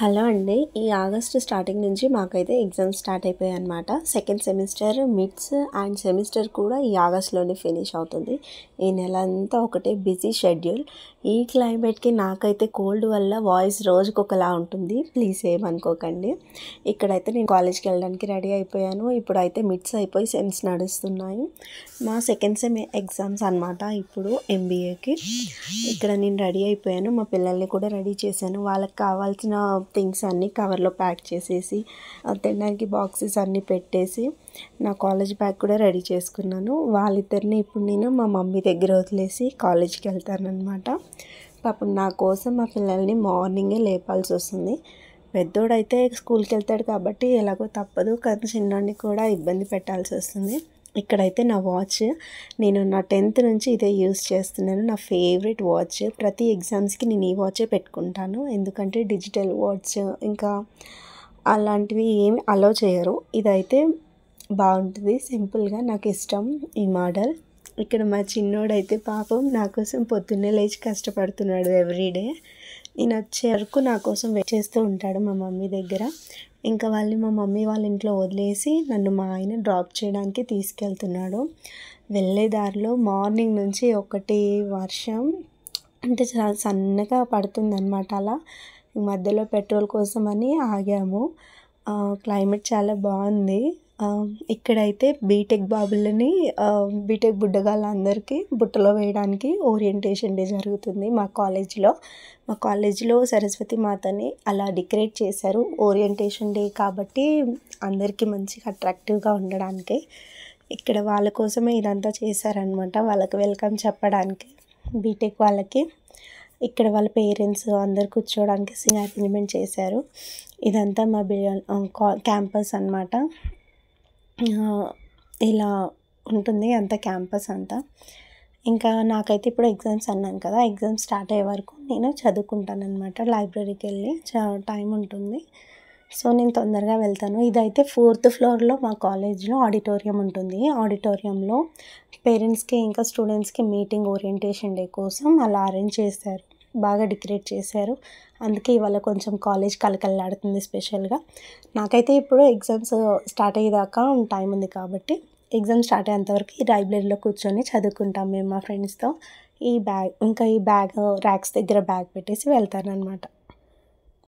Hello అండి. ఈ August starting నుంచి మాకైతే ఎగ్జామ్స్ స్టార్ట్ అయిపోయాయన్నమాట. Second semester mids and semester కూడా ఈ ఆగస్టులోనే ఫినిష్ అవుతుంది. ఈ నెల అంతా ఒకటే బిజీ షెడ్యూల్. ఈ క్లైమేట్కి నాకైతే కోల్డ్ వల్ల వాయిస్ రోజుకొకలా ఉంటుంది. ప్లీజ్ ఏమనుకోకండి. ఇక్కడైతే నేను కాలేజ్కి వెళ్ళడానికి రెడీ అయిపోయాను. ఇప్పుడైతే మిడ్స్ అయిపోయి సెమ్స్ నడుస్తున్నాయి. మా సెకండ్ సెమ్ ఎగ్జామ్స్ అనమాట ఇప్పుడు ఎంబీఏకి. ఇక్కడ నేను రెడీ అయిపోయాను. మా పిల్లల్ని కూడా రెడీ చేశాను. వాళ్ళకి కావాల్సిన థింగ్స్ అన్నీ కవర్లో ప్యాక్ చేసేసి తినడానికి బాక్సెస్ అన్నీ పెట్టేసి నా కాలేజ్ బ్యాగ్ కూడా రెడీ చేసుకున్నాను. వాళ్ళిద్దరిని ఇప్పుడు నేను మా మమ్మీ దగ్గర వదిలేసి కాలేజ్కి వెళ్తానన్నమాట. పాపం నా కోసం మా పిల్లల్ని మార్నింగే లేపాల్సి వస్తుంది. పెద్దోడైతే స్కూల్కి వెళ్తాడు కాబట్టి ఎలాగో తప్పదు, కానీ చిన్నోడిని కూడా ఇబ్బంది పెట్టాల్సి వస్తుంది. ఇక్కడైతే నా వాచ్, నేను నా 10th నుంచి ఇదే యూస్ చేస్తున్నాను. నా ఫేవరెట్ వాచ్. ప్రతి ఎగ్జామ్స్కి నేను ఈ వాచే పెట్టుకుంటాను. ఎందుకంటే డిజిటల్ వాచ్ ఇంకా అలాంటివి ఏమి అలో చేయరు. ఇదైతే బాగుంటుంది, సింపుల్గా నాకు ఇష్టం ఈ మోడల్. ఇక్కడ మా చిన్నోడైతే పాపం నా కోసం పొద్దున్నే లేచి కష్టపడుతున్నాడు ఎవ్రీడే. నేను వచ్చే వరకు నా కోసం వెయిట్ చేస్తూ ఉంటాడు మా మమ్మీ దగ్గర. ఇంకా వాళ్ళని మా మమ్మీ వాళ్ళ ఇంట్లో వదిలేసి నన్ను మా ఆయన డ్రాప్ చేయడానికి తీసుకెళ్తున్నాడు. వెళ్ళే దారిలో మార్నింగ్ నుంచి ఒకటి వర్షం, అంటే చాలా సన్నగా పడుతుందన్నమాట. అలా మధ్యలో పెట్రోల్ కోసమని ఆగాము. క్లైమేట్ చాలా బాగుంది. ఇక్కడైతే బీటెక్ బాబులని బీటెక్ బుడ్డగాళ్ళందరికీ బుట్టలో వేయడానికి ఓరియంటేషన్ డే జరుగుతుంది మా కాలేజీలో సరస్వతి మాతని అలా డెకరేట్ చేశారు. ఓరియంటేషన్ డే కాబట్టి అందరికీ మంచిగా అట్రాక్టివ్గా ఉండడానికి ఇక్కడ వాళ్ళ కోసమే ఇదంతా చేశారనమాట. వాళ్ళకి వెల్కమ్ చెప్పడానికి బీటెక్ వాళ్ళకి. ఇక్కడ వాళ్ళ పేరెంట్స్ అందరు కూర్చోవడానికి అరేంజ్మెంట్ చేశారు. ఇదంతా మా క్యాంపస్ అన్నమాట. ఇలా ఉంటుంది అంత క్యాంపస్ అంతా. ఇంకా నాకైతే ఇప్పుడు ఎగ్జామ్స్ అన్నాను కదా, ఎగ్జామ్స్ స్టార్ట్ అయ్యే వరకు నేను చదువుకుంటాను అనమాట. లైబ్రరీకి వెళ్ళి టైం ఉంటుంది, సో నేను తొందరగా వెళ్తాను. ఇదైతే 4th ఫ్లోర్లో మా కాలేజ్లో ఆడిటోరియం ఉంటుంది. ఆడిటోరియంలో పేరెంట్స్కి ఇంకా స్టూడెంట్స్కి మీటింగ్ ఓరియంటేషన్ డే కోసం అలా అరేంజ్ చేశారు. బాగా డెకరేట్ చేశారు. అందుకే ఇవాళ కొంచెం కాలేజ్ కలకల్లాడుతుంది స్పెషల్గా. నాకైతే ఇప్పుడు ఎగ్జామ్స్ స్టార్ట్ అయ్యేదాకా టైం ఉంది కాబట్టి ఎగ్జామ్ స్టార్ట్ అయ్యేంతవరకు ఈ లైబ్రరీలో కూర్చొని చదువుకుంటాం మేము మా ఫ్రెండ్స్తో. ఈ బ్యాగ్ ర్యాక్స్ దగ్గర బ్యాగ్ పెట్టేసి వెళ్తాను అనమాట.